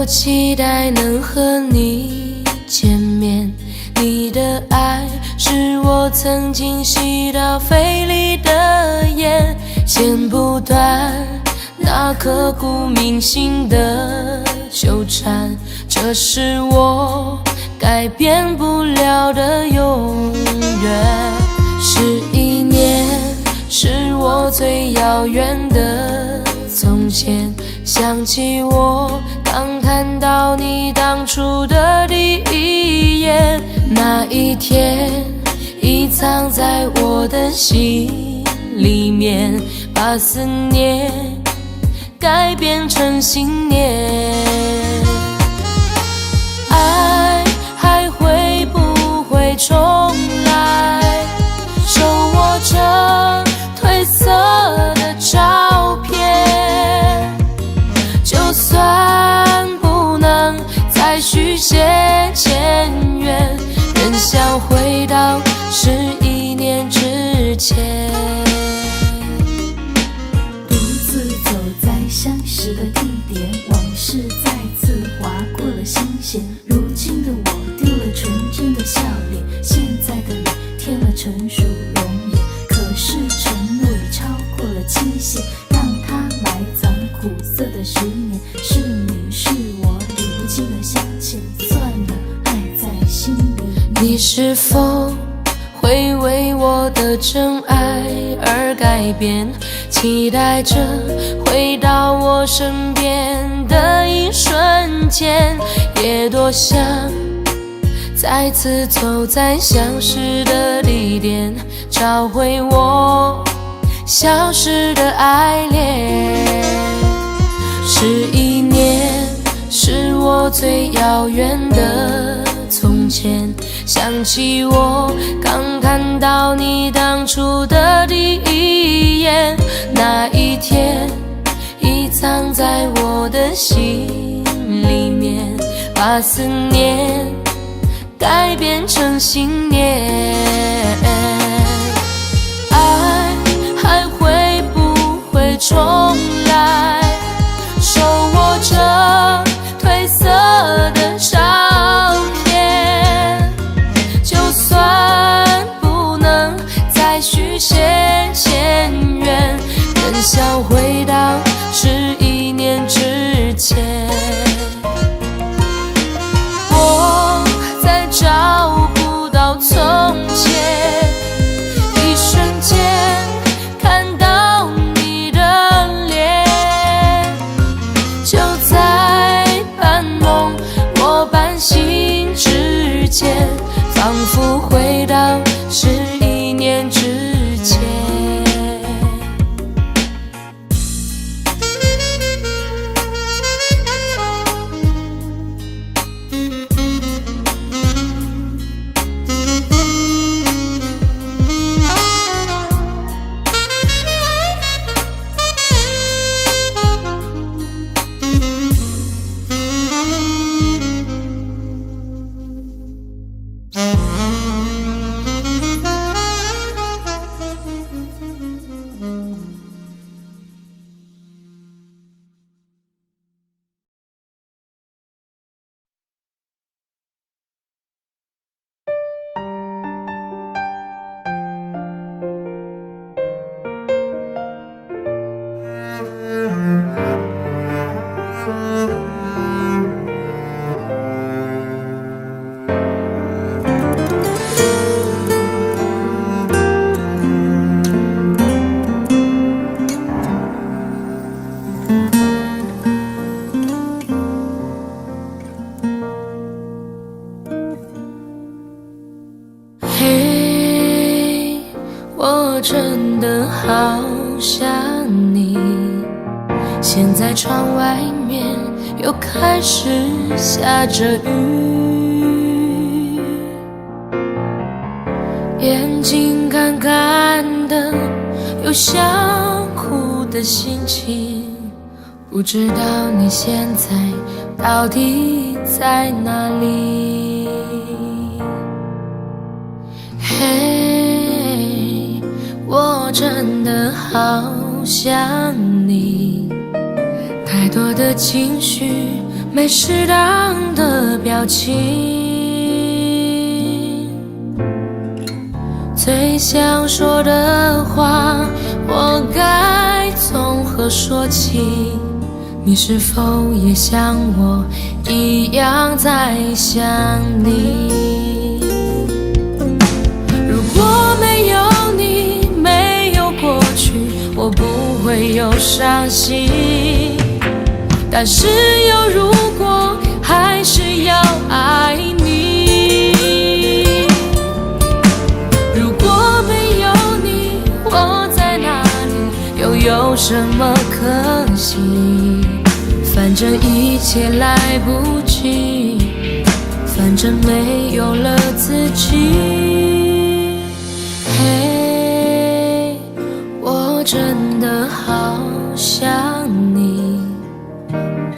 期待能和你见面，你的爱是我曾经吸到肺里的烟，剪不断那刻骨铭心的纠缠，这是我改变不了的永远。11年是我最遥远的从前，想起我刚看到你当初的第一眼，那一天已藏在我的心里面，把思念改变成信念。爱还会不会重来？手握着褪色的照片，就算不能再续写前缘，仍想回到11年之前。独自走在相识的地点，往事再次划过了心弦。如今的我丢了纯真的笑脸，现在的你添了成熟容颜。可是承诺已超过了期限，让它埋藏苦涩的10年。是你是我理不清的相欠，算了，爱在心里面。你是否会为我的真爱而改变？期待着回到我身边的一瞬间，也多想再次走在相识的地点，找回我消失的爱恋。11年是我最遥远的从前，想起我刚看到你当初的第一眼，那一天已藏在我的心里面，把思念改变成信念。爱还会不会重来？手握着褪色的照片，就算不能再续写前缘，仍想回到11年之前。我再找不到从前，一瞬间看到你的脸，就在半梦我半醒之间，仿佛回到11年之前。嘿，我真的好想你，现在窗外面又开始下着雨，眼睛干干的，有想哭的心情，不知道你现在到底在哪里。嘿，我真的好想你，太多的情绪没适当的表情，最想说的话，我该从何说起？你是否也像我一样在想你？如果没有你，没有过去，我不会有伤心。但是有如果，还是要爱你。如果没有你，我在哪里，又有什么可惜？反正一切来不及，反正没有了自己。嘿，我真的好想你，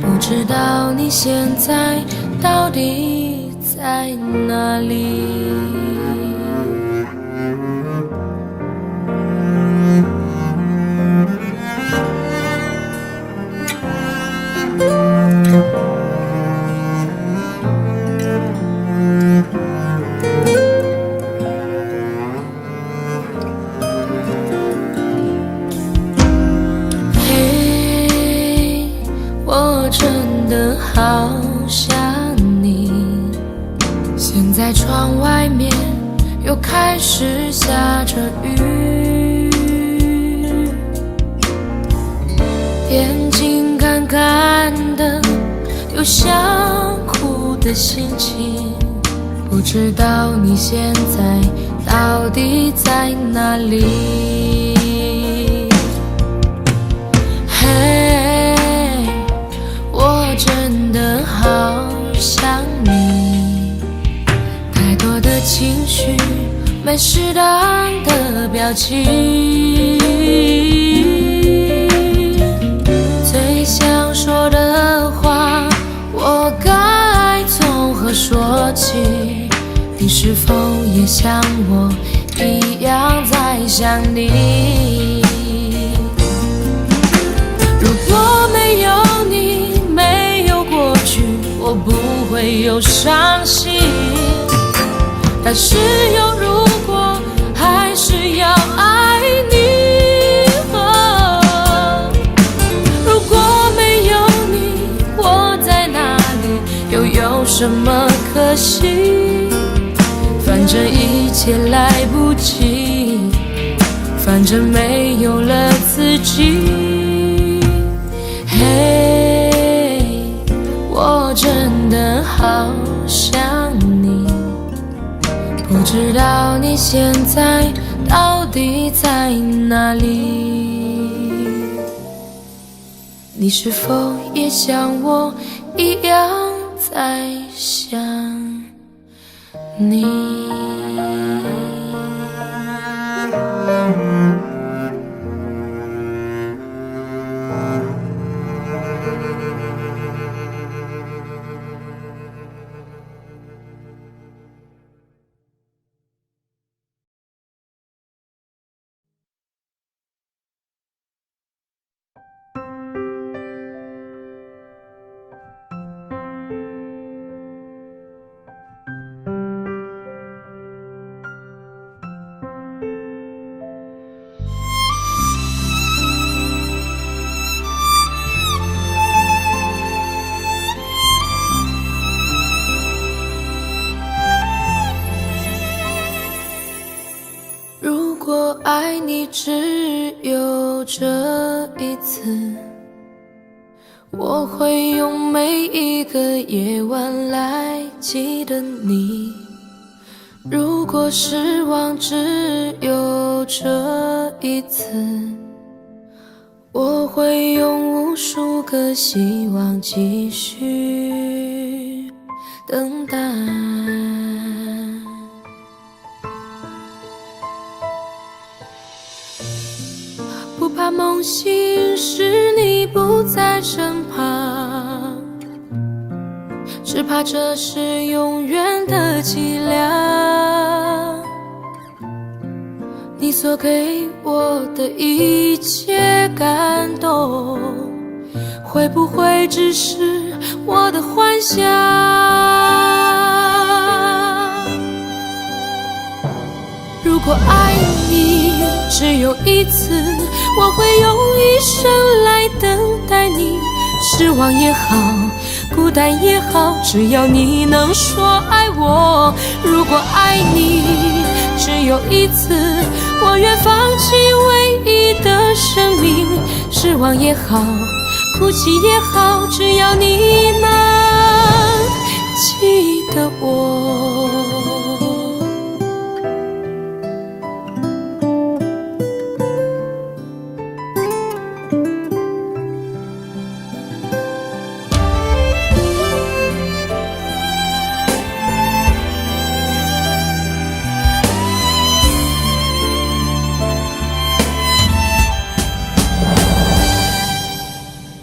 不知道你现在到底在哪里？真的好想你，现在窗外面又开始下着雨，眼睛干干的，有想哭的心情，不知道你现在到底在哪里？真的好想你，太多的情绪，没适当的表情，最想说的话，我该从何说起？你是否也像我一样在想你？如果没有你，我不会有伤心，但是有如果，还是要爱你。如果没有你，我在哪里，又有什么可惜？反正一切来不及，反正没有了自己。我真的好想你，不知道你现在到底在哪里？你是否也像我一样在想你？如果爱你只有这一次，我会用每一个夜晚来记得你。如果失望只有这一次，我会用无数个希望继续等待。不怕梦醒时你不在身旁，只怕这是永远的凄凉。你所给我的一切感动，会不会只是我的幻想。如果爱你只有一次，我会用一生来等待你。失望也好，孤单也好，只要你能说爱我。如果爱你只有一次，我愿放弃唯一的生命。失望也好，哭泣也好，只要你能记得我。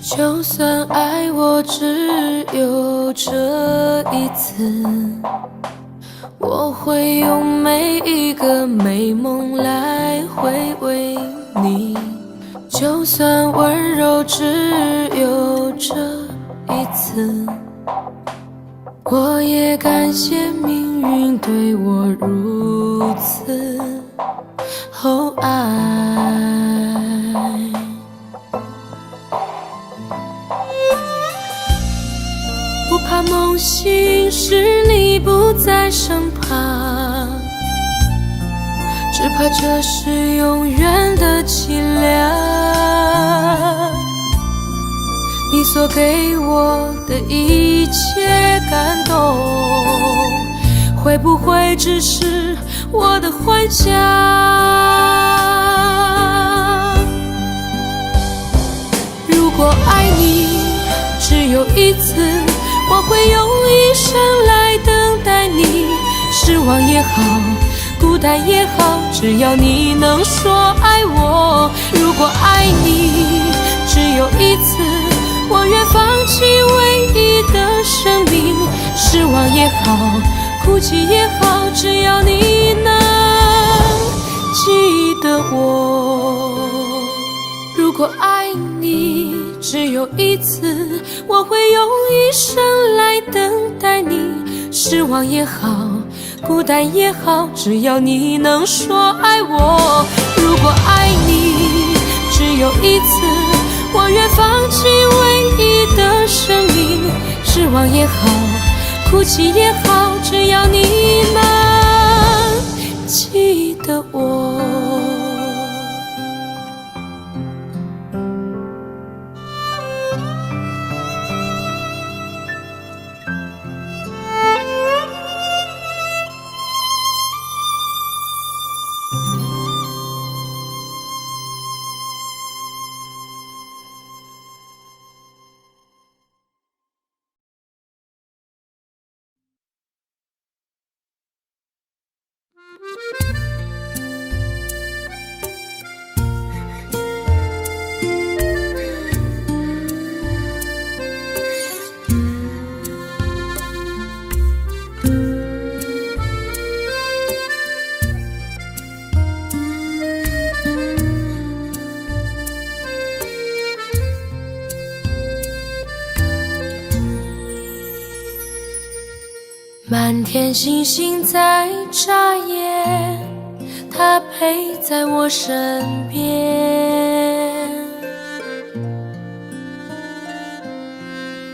就算爱我只有这一次，我会用每一个美梦来回味你。就算温柔只有这一次，我也感谢命运对我如此厚爱。不怕梦醒时你不在身旁，只怕这是永远的凄凉。你所给我的一切感动，会不会只是我的幻想？如果爱你只有一次，我会用一生来等待你。失望也好，孤单也好，只要你能说爱我。如果爱你只有一次，我愿放弃唯一的生命。失望也好，哭泣也好，只要你能记得我。如果爱你只有一次，我会用一生来等待你。失望也好，孤单也好，只要你能说爱我。如果爱你只有一次，我愿放弃唯一的生命。失望也好，哭泣也好，只要你能记得我。满天星星在眨眼，它陪在我身边。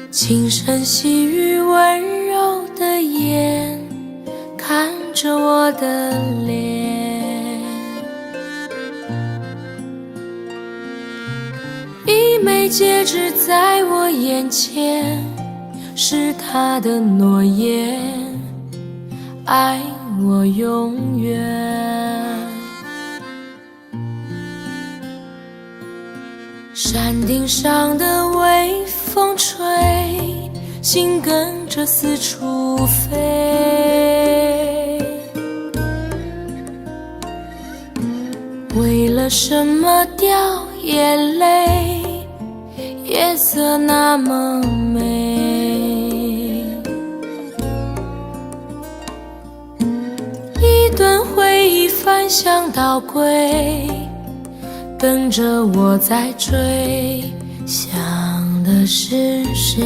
轻声细语温柔的眼，看着我的脸。一枚戒指在我眼前，是他的诺言，爱我永远。山顶上的微风吹，心跟着四处飞。为了什么掉眼泪？夜色那么美，一段回忆翻箱倒柜，跟着我在追，想的是谁？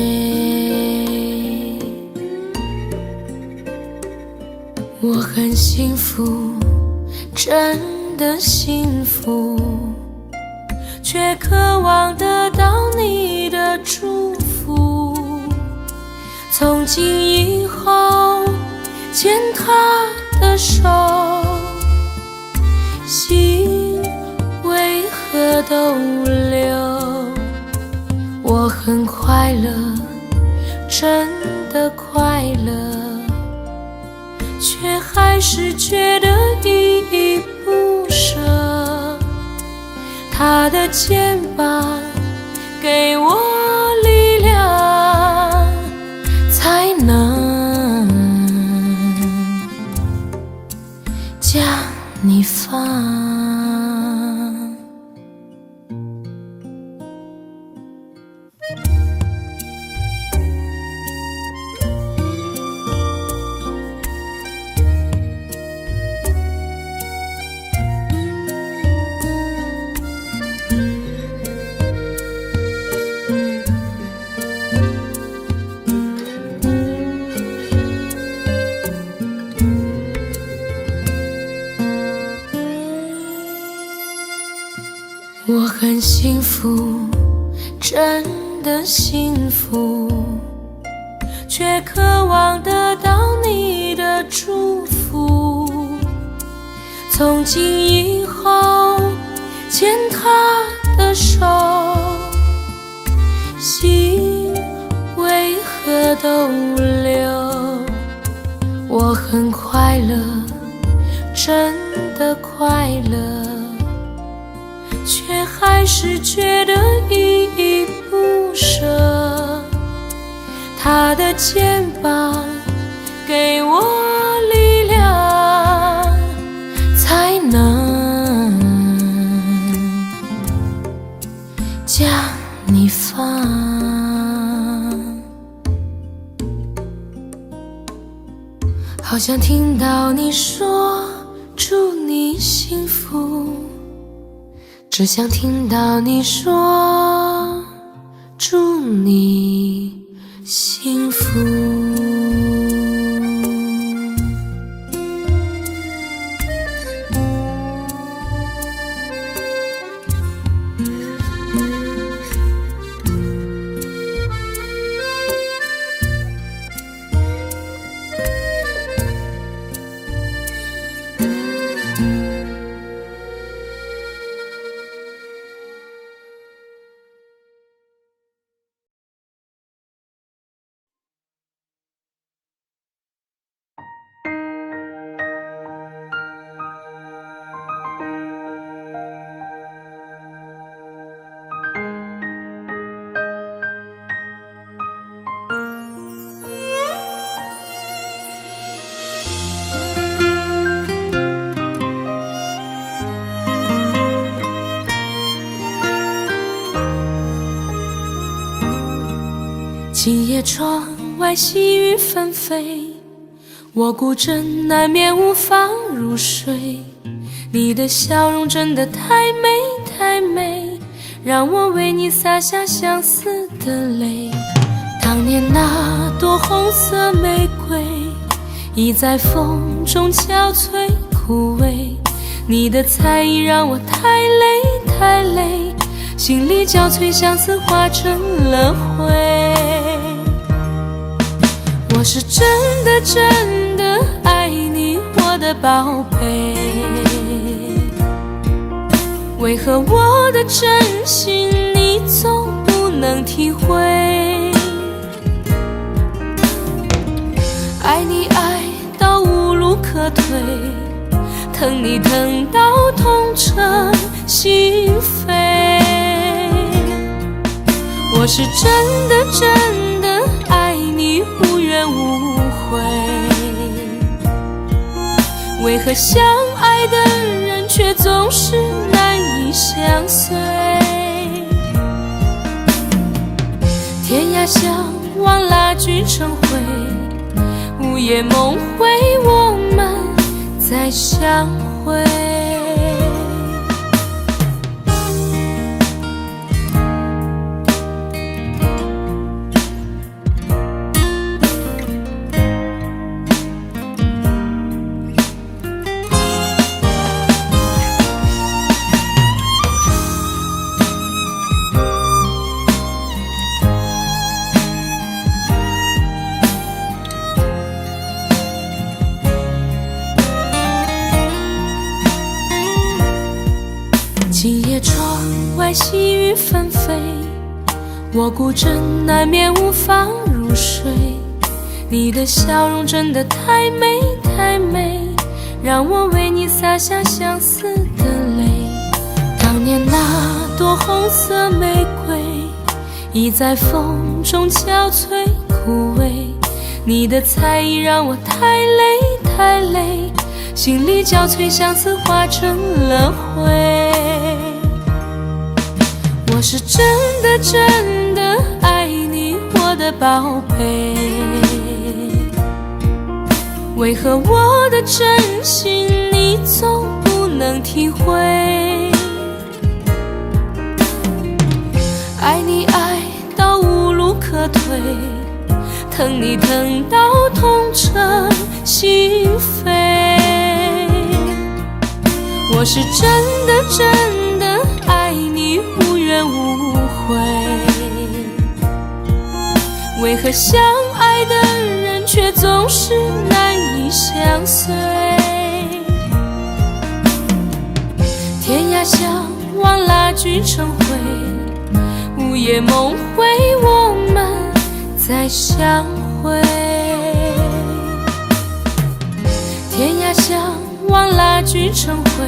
我很幸福，真的幸福，却渴望得到你的祝福。从今以后牵他的手，心为何都留？我很快乐，真的快乐，却还是觉得依依不舍。他的肩膀给我力量，才能将你放。我很幸福，真的幸福，却渴望得到你的祝福。从今以后牵他的手，心为何都留？我很快乐，真的快乐，却还是觉得依依不舍。他的肩膀给我力量，才能将你放。好想听到你说祝你幸福，只想听到你说祝你幸福。今夜窗外细雨纷飞，我孤枕难眠无法入睡。你的笑容真的太美太美，让我为你洒下相思的泪。当年那朵红色玫瑰，已在风中憔悴枯萎。你的猜疑让我太累太累，心里交瘁，相思化成了灰。我是真的真的爱你，我的宝贝，为何我的真心你总不能体会？爱你爱到无路可退，疼你疼到痛彻心扉。我是真的真的爱你，无怨无悔，为何相爱的人却总是难以相随？天涯相望，蜡炬成灰，午夜梦回，我们再相会。夜窗外细雨纷飞，我孤枕难眠无法入睡。你的笑容真的太美太美，让我为你洒下相思的泪。当年那朵红色玫瑰，已在风中憔悴枯萎。你的才艺让我太累太累，心里交瘁，相思化成了灰。我是真的真的爱你，我的宝贝，为何我的真心你总不能体会？爱你爱到无路可退，疼你疼到痛彻心扉。我是真的真的爱你，无怨无悔，为何相爱的人却总是难以相随？天涯相望，蜡炬成灰，午夜梦回，我们再相会。天涯相望，蜡炬成灰，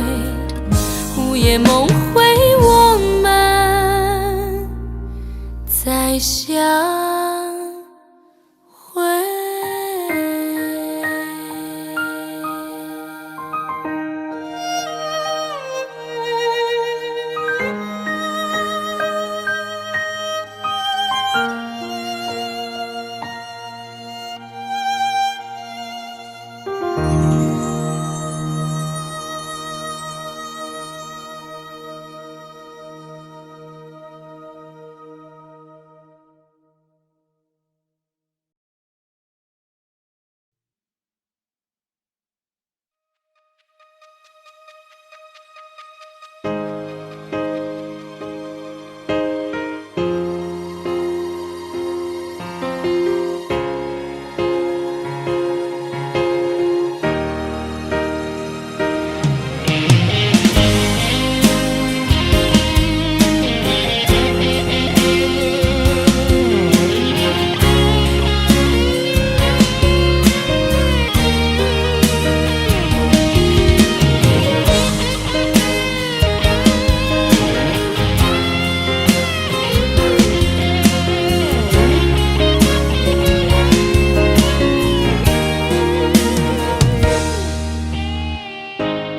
午夜梦回，我们再相会。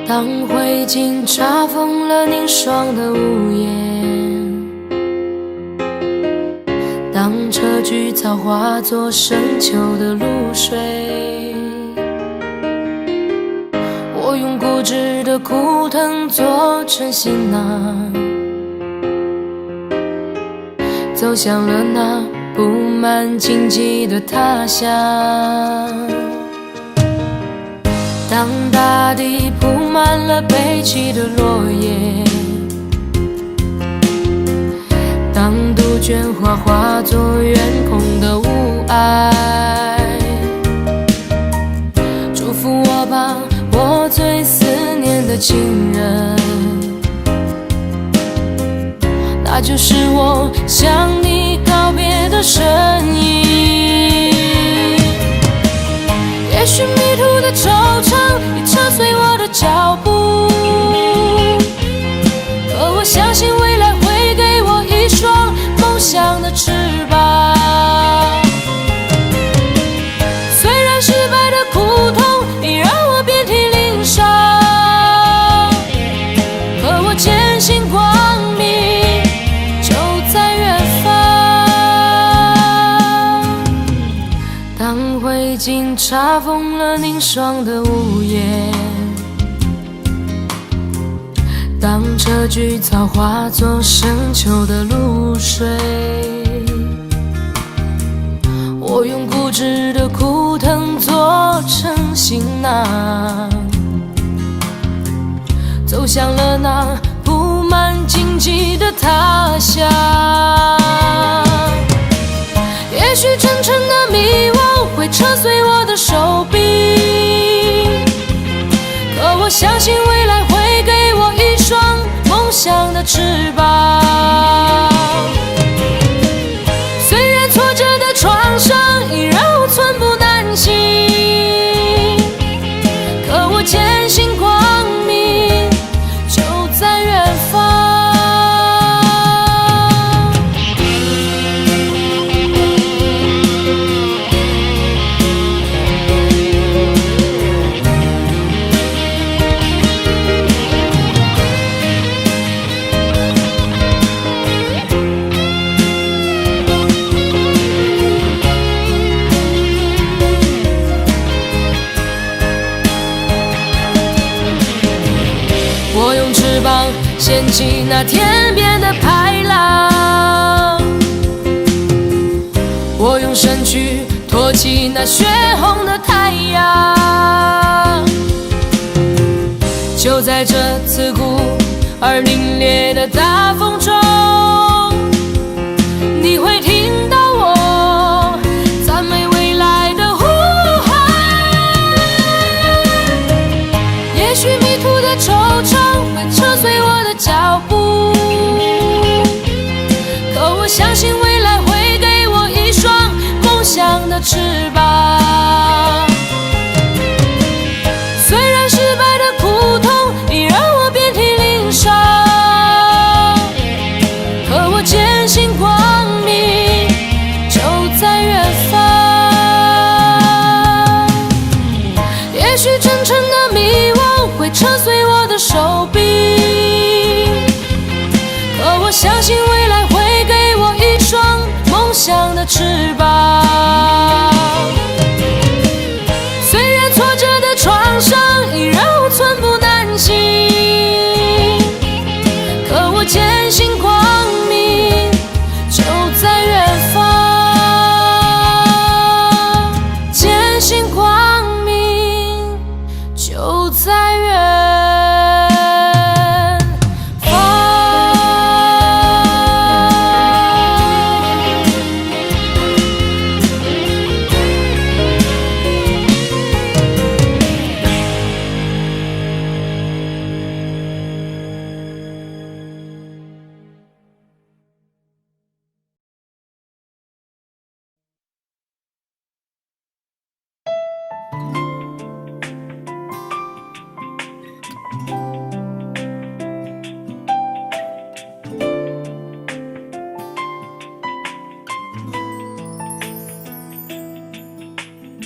当灰烬查封了凝霜的屋檐，当车菊草化作深秋的露水，我用固执的枯藤做成行囊，走向了那布满荆棘的他乡。当大地铺满了悲泣的落叶，当杜鹃花化作远空的雾霭，祝福我吧，我最思念的情人，那就是我向你告别的身影。也许迷途的惆怅已扯碎我的脚步，可我相信未来会给我一双梦想的翅膀。虽然失败的苦痛已让我遍体鳞伤，可我坚信光明就在远方。当灰烬查封了凝霜的屋檐，当车菊草化作深秋的露水，我用固执的枯藤做成行囊，走向了那布满荆棘的他乡。也许沉沉的迷惘会扯碎我的手臂，可我相信未来会给我一双梦想想的翅膀。虽然挫折的创伤已让我寸步难行，可我坚信光明就在远方。我用翅膀掀起那天边的排浪，我用身躯托起那血红的太阳。就在这刺骨而凛冽的大风中，你会听到我赞美未来的呼喊。也许迷途的惆怅会车碎我的脚步，可我相信未来会给我一双梦想的翅膀。虽然失败的苦痛已让我遍体鳞伤，可我坚信光明就在远方。也许真诚的迷惘会扯碎我的手臂，可我相信未来会给我一双梦想的翅膀。虽然挫折的创伤已让我寸步难行，可我坚信光明就在远方，坚信光明就在远方。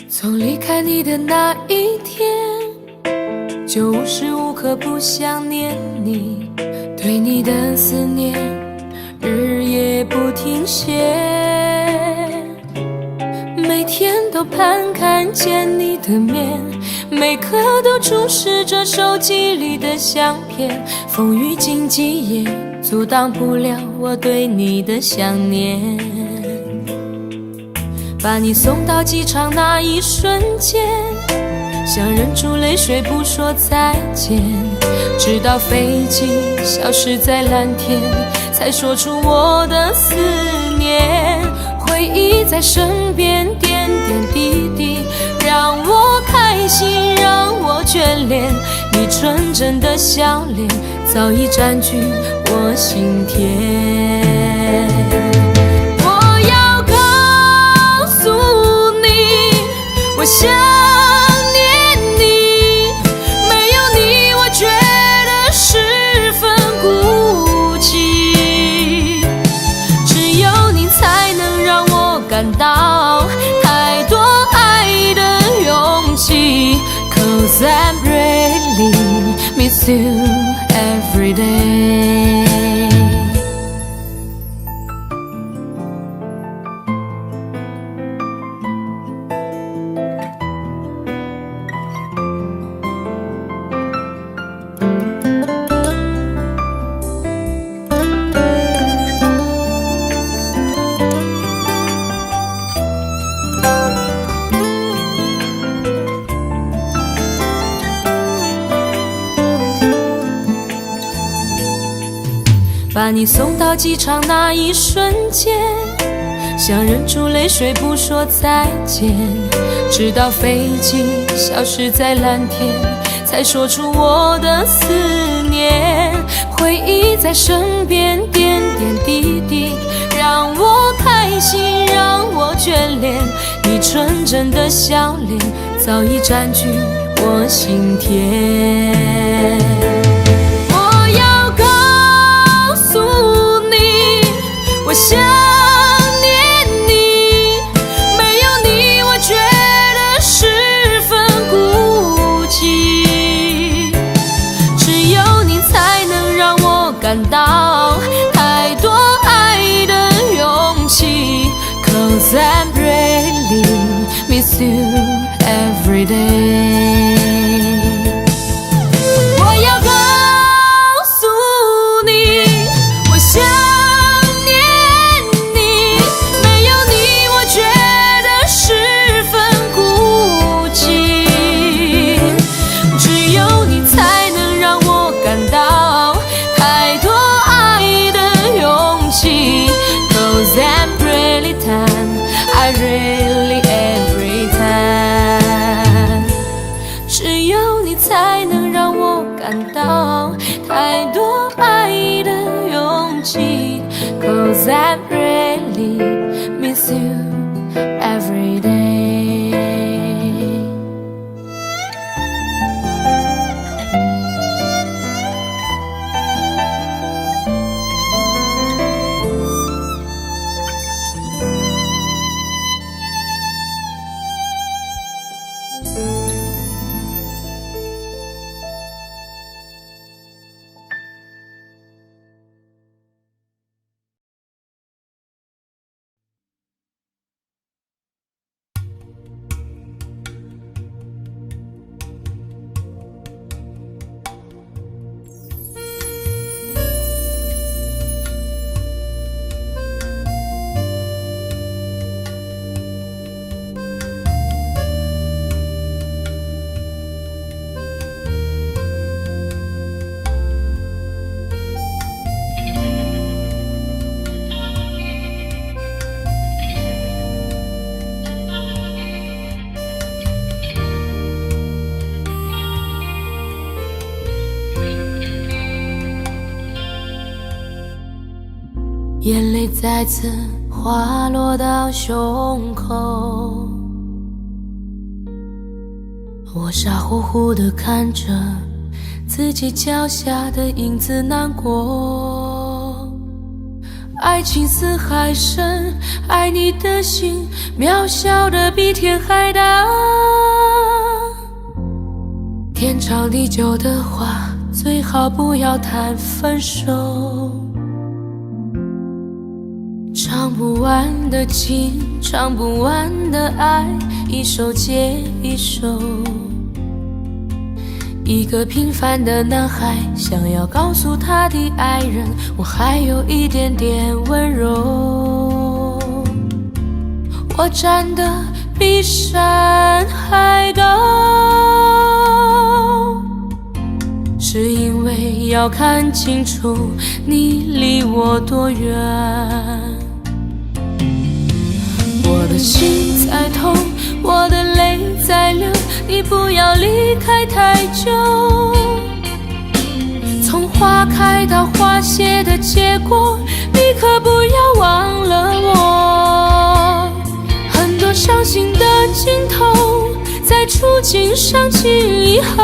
从离开你的那一天，就无时无刻不想念你，对你的思念日夜不停歇，每天都盼看见你的面，每刻都注视着手机里的相片，风雨荆棘也阻挡不了我对你的想念。把你送到机场那一瞬间，想忍住泪水不说再见，直到飞机消失在蓝天，才说出我的思念。回忆在身边点点滴滴，让我开心，让我眷恋，你纯真的笑脸早已占据我心田。我想念你，没有你我觉得十分孤寂，只有你才能让我感到太多爱的勇气。 Cause I really miss you every day。把你送到机场那一瞬间，想忍住泪水不说再见，直到飞机消失在蓝天，才才说出我的思念。回忆在身边，点点滴滴，让我开心，让我眷恋。你纯真的笑脸，早已占据我心田。我要告诉你，我想念你，没有你，我觉得十分孤寂。只有你才能让我感到太多爱的勇气。Cause I really miss you every day。 我要告诉你，我想念你，没有你我觉得十分孤寂。只有你才能让我感到太多爱的勇气。 Cause I'm really time, I really every time。 只有你才能让我感到太多爱的勇气。 Cause I really miss you every day。 眼泪再次滑落到胸口，我傻乎乎地看着自己脚下的影子难过。爱情似海深，爱你的心渺小得比天还大。天长地久的话，最好不要谈分手。唱不完的情，唱不完的爱，一首接一首。一个平凡的男孩，想要告诉他的爱人，我还有一点点温柔。我站得比山还高，是因为要看清楚你离我多远。我的心在痛，我的泪在流，你不要离开太久。从花开到花谢的结果，你可不要忘了我。很多伤心的镜头，在触景伤情以后，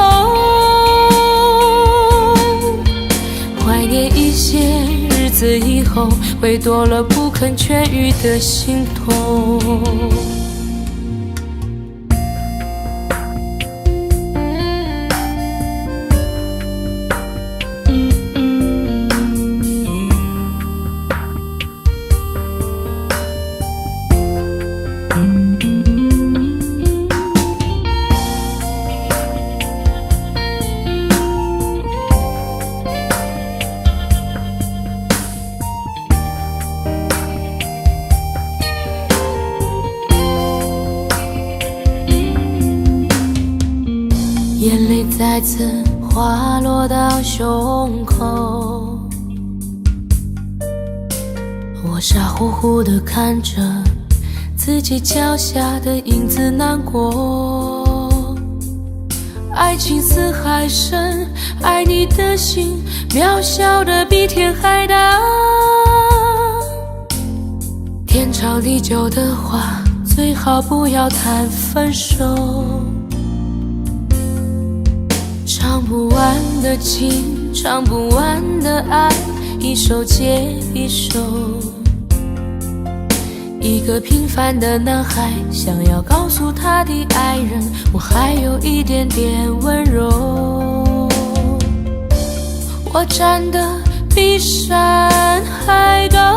怀念一些日子以后，会多了不肯痊愈的心痛。眼泪再次滑落到胸口，我傻乎乎地看着自己脚下的影子难过。爱情似海深，爱你的心渺小的比天还大。天长地久的话，最好不要谈分手。唱不完的情，唱不完的爱，一首接一首。一个平凡的男孩，想要告诉他的爱人，我还有一点点温柔。我站得比山还高，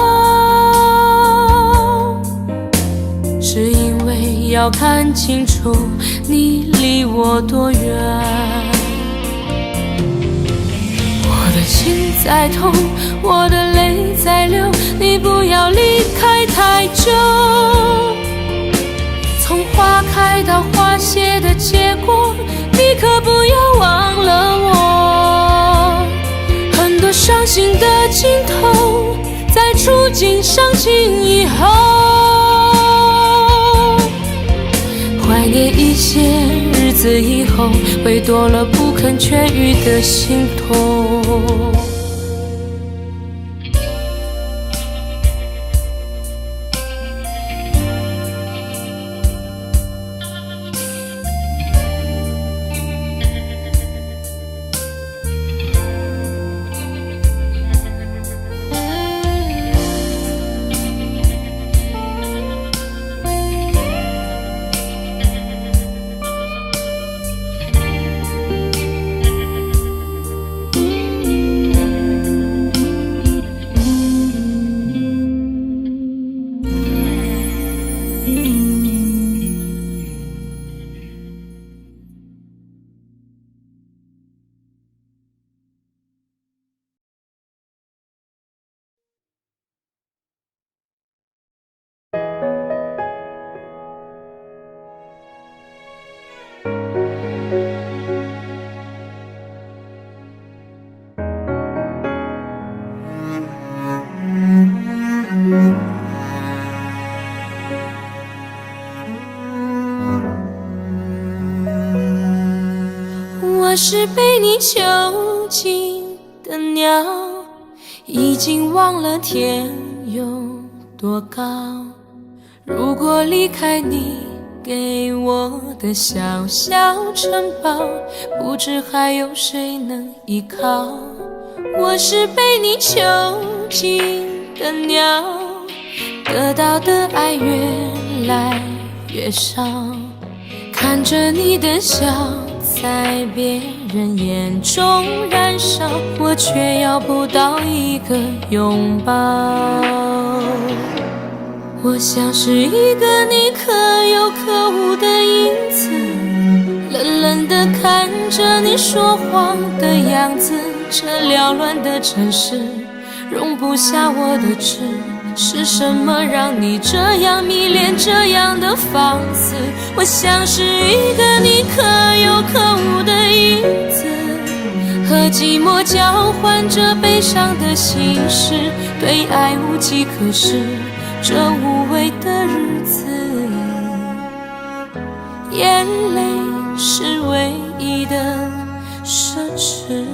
是因为要看清楚你离我多远。我的心在痛，我的泪在流，你不要离开太久。从花开到花谢的结果，你可不要忘了我。很多伤心的镜头，在触景伤情以后，怀念一些日子以后，会多了不肯痊愈的心痛。我是被你囚禁的鸟，已经忘了天有多高。如果离开你给我的小小城堡，不知还有谁能依靠。我是被你囚禁的鸟，得到的爱越来越少，看着你的笑在别人眼中燃烧，我却要不到一个拥抱。我像是一个你可有可无的影子，冷冷地看着你说谎的样子。这缭乱的城市容不下我的痴，是什么让你这样迷恋，这样的放肆？我像是一个你可有可无的影子，和寂寞交换着悲伤的心事，对爱无计可施，这无味的日子，眼泪是唯一的奢侈。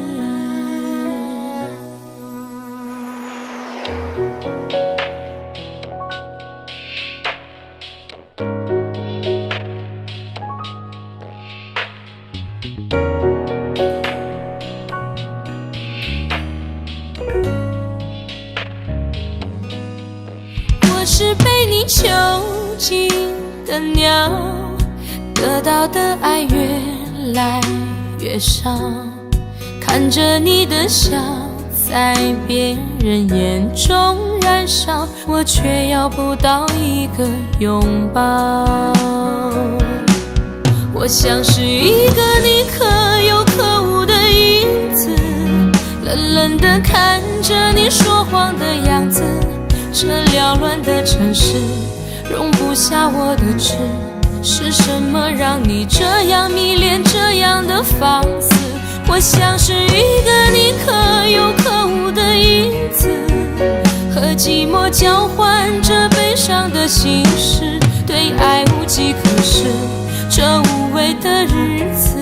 我是被你囚禁的鸟，得到的爱越来越少，看着你的笑在别人眼中燃烧，我却要不到一个拥抱。我像是一个你可有可无的影子，冷冷地看着你说谎的样子。这缭乱的城市容不下我的痴，是什么让你这样迷恋，这样的放肆？我像是一个你可有可无的影子，和寂寞交换着悲伤的心事，对爱无计可施，这无味的日子，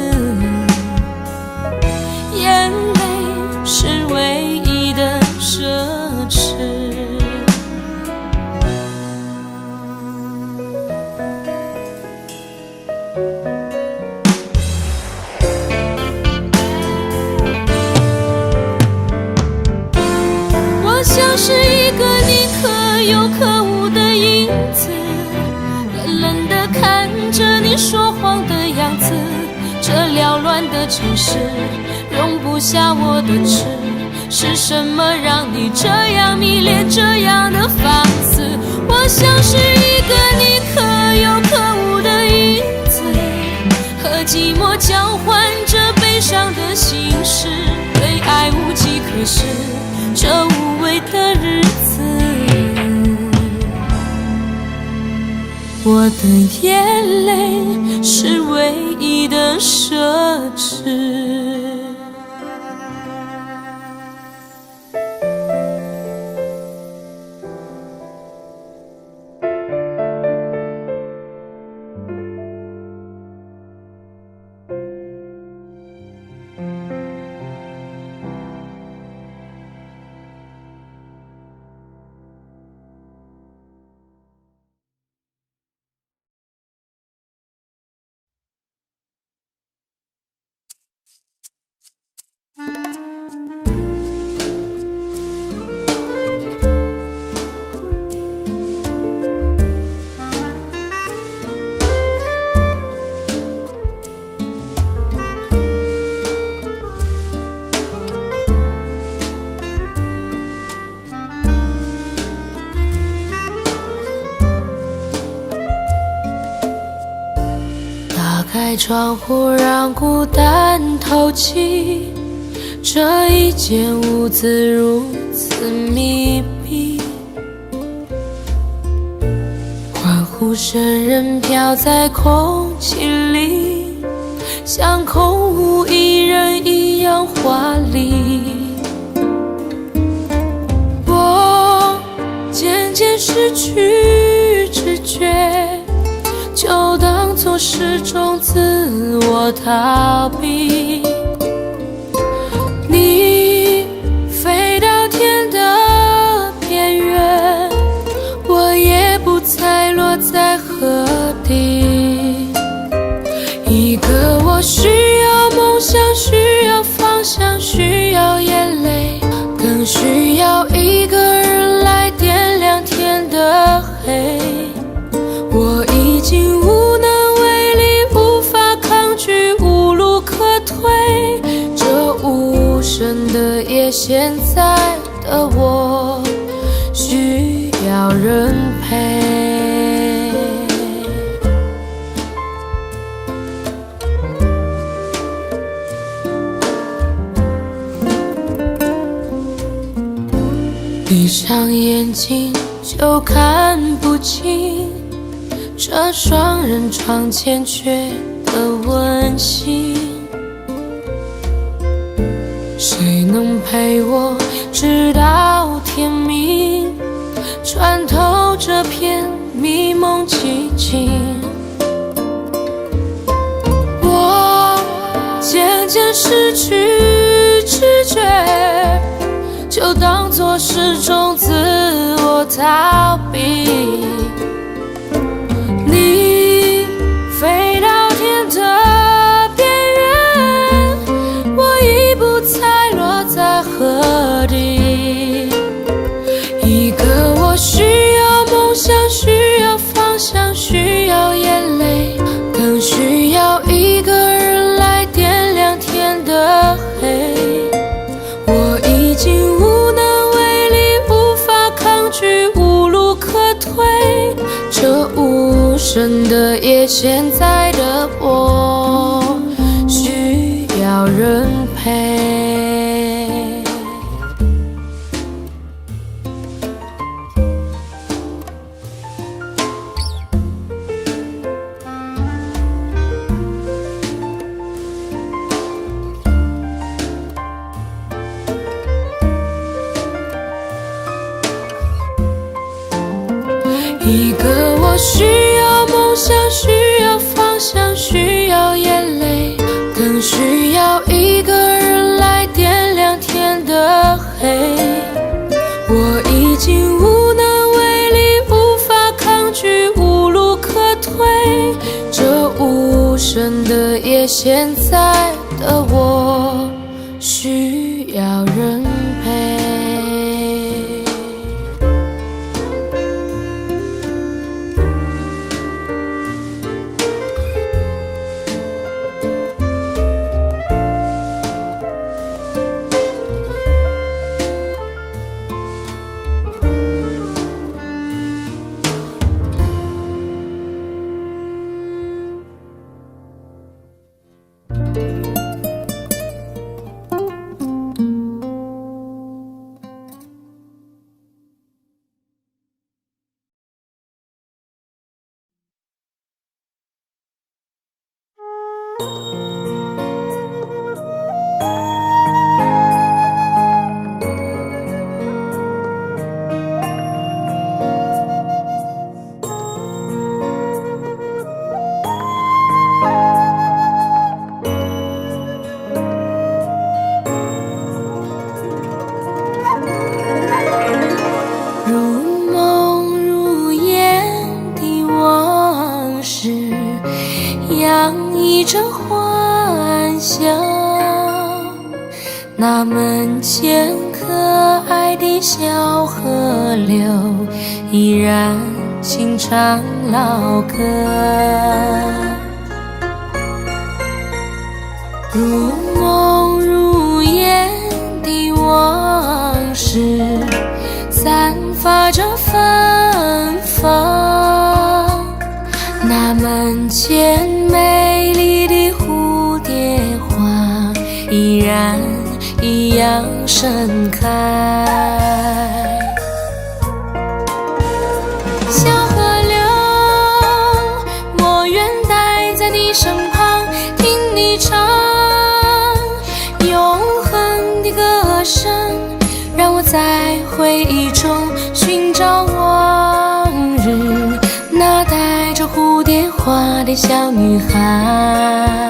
是一个你可有可无的影子，冷冷地看着你说谎的样子。这缭乱的城市容不下我的痴，是什么让你这样迷恋，这样的放肆？我像是一个你可有可无的影子，和寂寞交换着悲伤的心事，对爱无计可施，这无味的日子。我的眼泪是唯一的奢侈。打开窗户，让孤单透气。这一间屋子如此密闭，欢呼声仍飘在空气里，像空无一人一样华丽。我渐渐失去知觉，就当作是种自我逃避。你飞到天的边缘，我也不猜落在何地。一个我需要梦想，需要方向，需要眼泪，更需要一个人来点亮天的黑。我已经无能为力，无法抗拒，无路可退。这无声的夜，现在的我需要人陪。闭上眼睛就看不清这双人床欠缺的温馨。谁能陪我直到天明，穿透这片迷蒙寂静？我渐渐失去知觉，就当作是种自我逃避。你飞到天的边缘，我已不猜落在何地。一个我需要梦想，需要方向，需要眼泪，更需要一个人来点亮天的黑。我已经无能为力，无法抗拒，无路可退。这无声的夜，现在的我需要人陪。一个我需要梦想，需要方向，需要眼泪，更需要一个人来点亮天的黑。我已经无能为力，无法抗拒，无路可退。这无声的夜，现在的我需要人陪。一阵欢笑。那门前可爱的小河流，依然轻唱老歌。如梦如烟的往事，散发着芬芳。那门前美丽的蝴蝶花，依然一样盛开。小河流，我愿待在你身旁，听你唱永恒的歌声，让我在回忆中寻找往日那带着蝴蝶花的小女孩。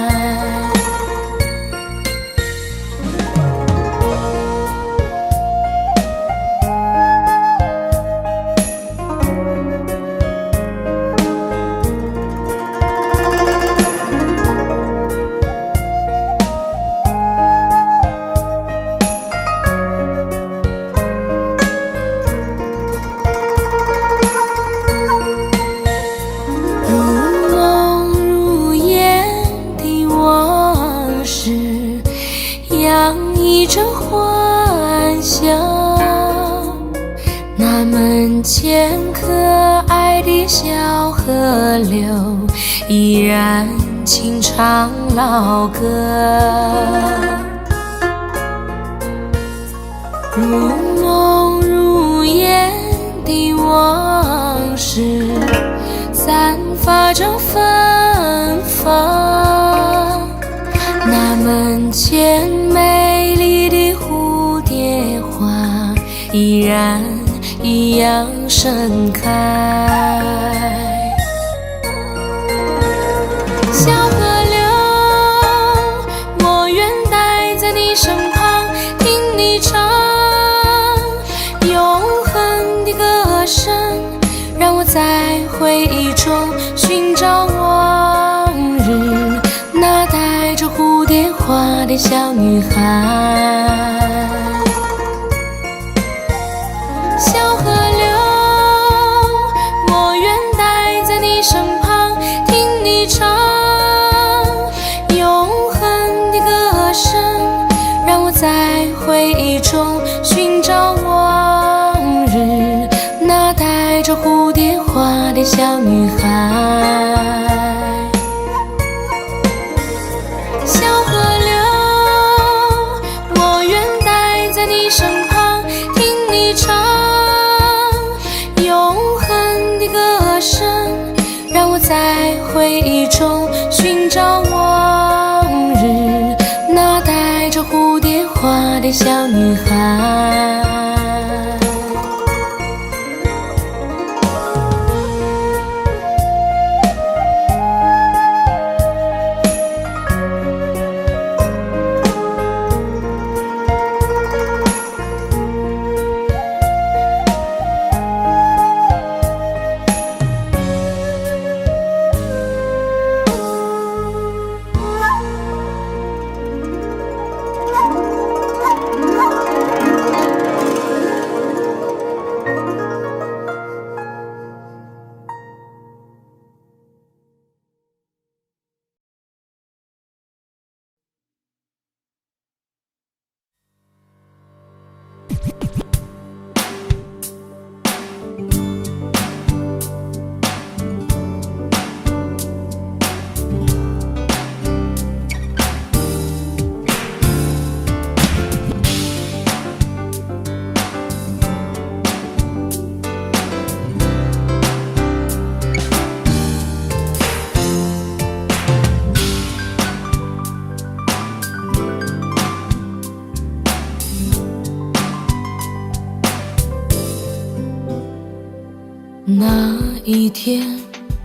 洋溢着欢笑，那门前可爱的小河流，依然轻唱老歌。如梦如烟的往事，散发着芬芳。那门前美丽的蝴蝶花，依然一样盛开。小河流，我愿待在你身旁，听你唱永恒的歌声，让我在回忆中寻找往日那带着蝴蝶花的小女孩。小河流，我愿待在你身旁，听你唱永恒的歌声，让我在回忆中寻找往日那带着蝴蝶花的小女孩。小河流，我愿待在你身旁，听你唱永恒的歌声，让我在回忆中寻找往日那带着蝴蝶花的小女孩。那一天，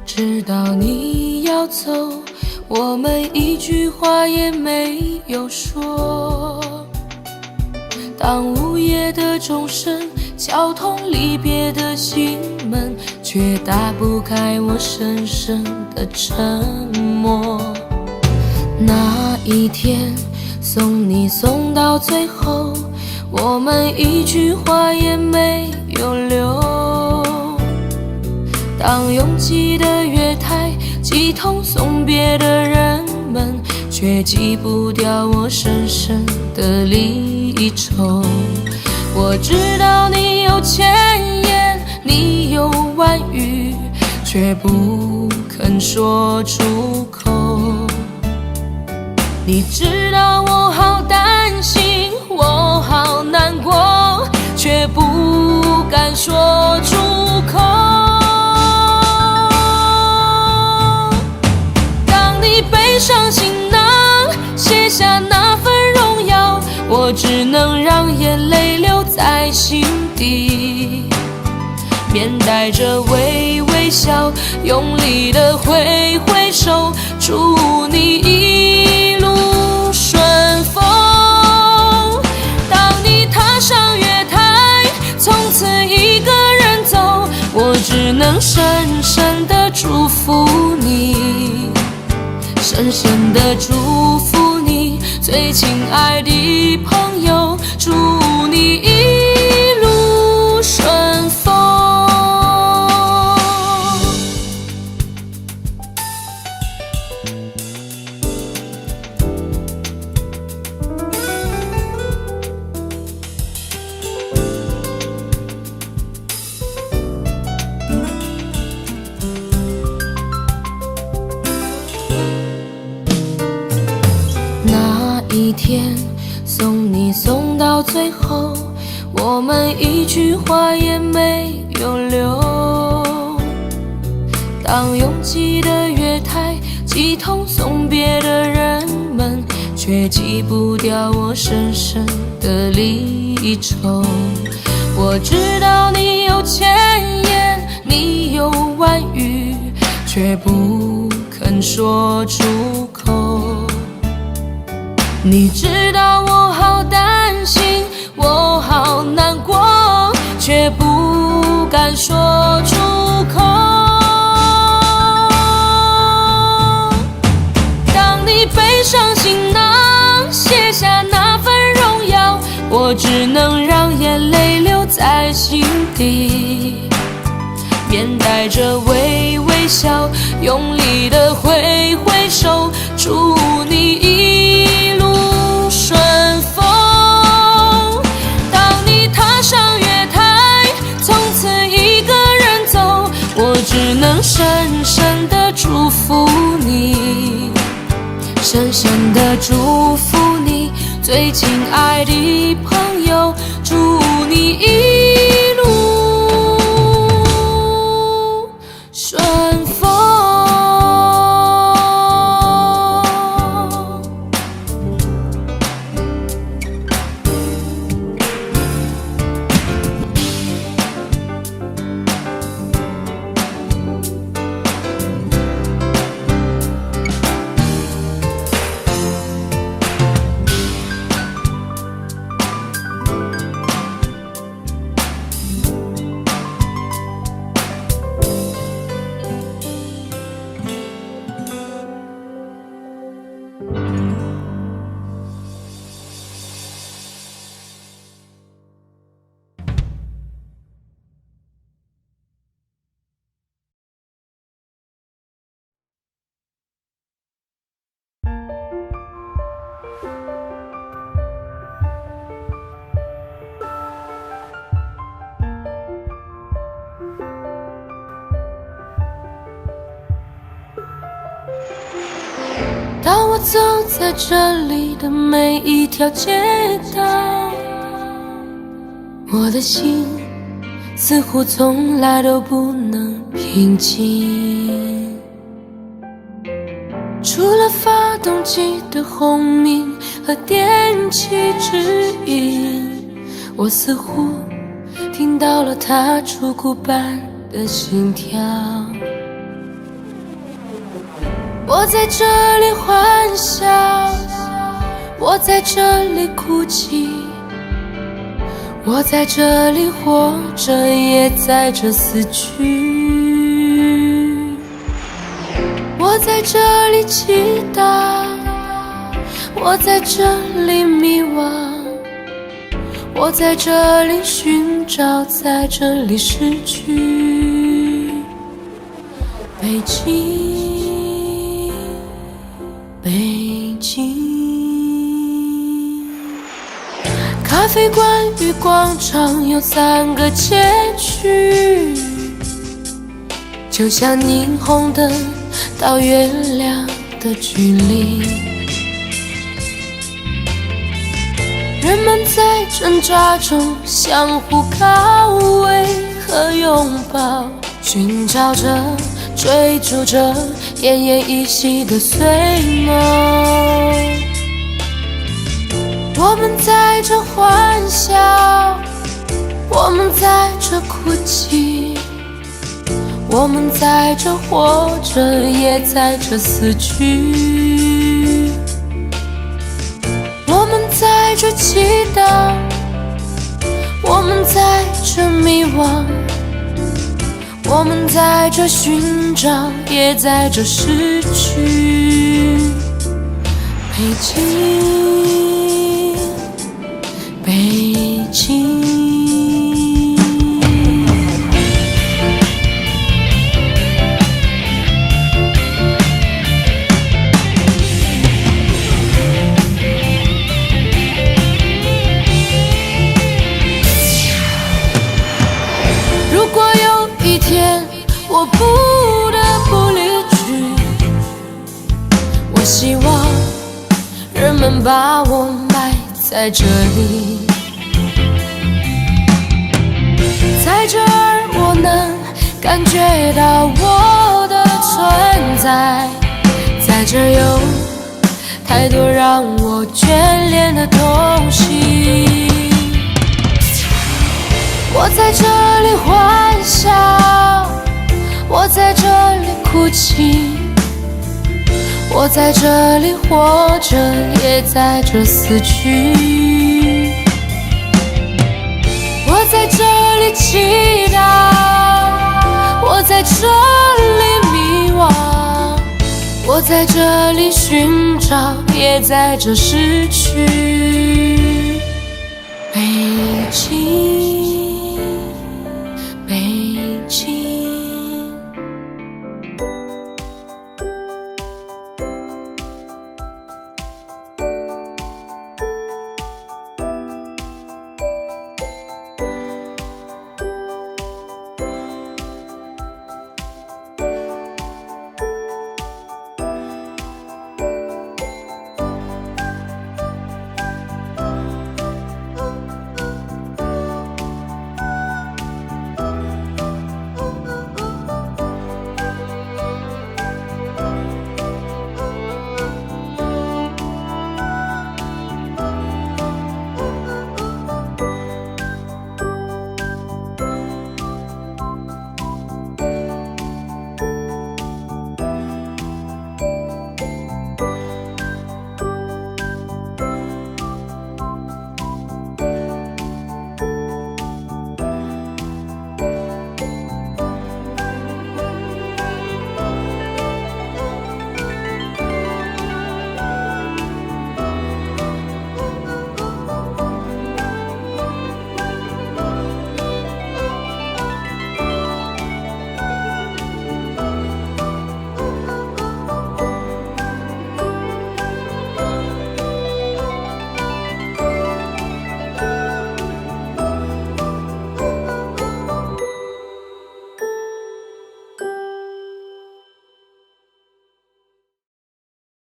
知道你要走，我们一句话也没有说。当午夜的钟声敲痛离别的心门，却打不开我深深的沉默。那一天送你送到最后，我们一句话也没有留。当拥挤的月台挤痛送别的人们，却挤不掉我深深的离愁。我知道你有千言，你有万语，却不肯说出口。你知道我好担心，我好难过，却不敢说出口。当你背上行囊，卸下那份荣耀，我只能让眼泪留在心底，面带着微微笑，用力地挥挥手，祝你一路顺风。当你踏上月台，从此一个人走，我只能深深地祝福你，深深地祝福你，最亲爱的朋友，祝你一路顺风。那一天送你送到最后，我们一句话也没有留。当拥挤的月台挤痛送别的人们，却挤不掉我深深的离愁。我知道你有千言，你有万语，却不肯说出口。你知道我好担心，我好难过，却不敢说出口。当你背上行囊，卸下那份荣耀，我只能让眼泪留在心底，面带着微微笑，用力地挥挥手，祝你一路顺风。当你踏上月台，从此一个人走，我只能深深地祝福你，深深地祝福你，最亲爱的朋友，祝你一路顺风。当我走在这里的每一条街道，我的心似乎从来都不能平静。除了发动机的轰鸣和电气指引，我似乎听到了它出骨般的心跳。我在这里欢笑，我在这里哭泣，我在这里活着，也在这死去。我在这里祈祷，我在这里迷惘，我在这里寻找，在这里失去。北京，北京。咖啡馆与广场有3个街区，就像霓虹灯到月亮的距离。人们在挣扎中相互靠偎和拥抱，寻找着追逐着奄奄一息的碎梦。我们在这欢笑，我们在这哭泣，我们在这活着，也在这死去。我们在这祈祷，我们在这迷惘，我们在这寻找，也在这失去。北京，北京。如果有一天我不得不离去，我希望人们把我埋在这里，在这儿我能感觉到我的存在，在这儿有太多让我眷恋的东西。我在这里欢笑，我在这里哭泣，我在这里活着，也在这死去。我在这里祈祷，我在这里迷惘，我在这里寻找，也在这失去。北京。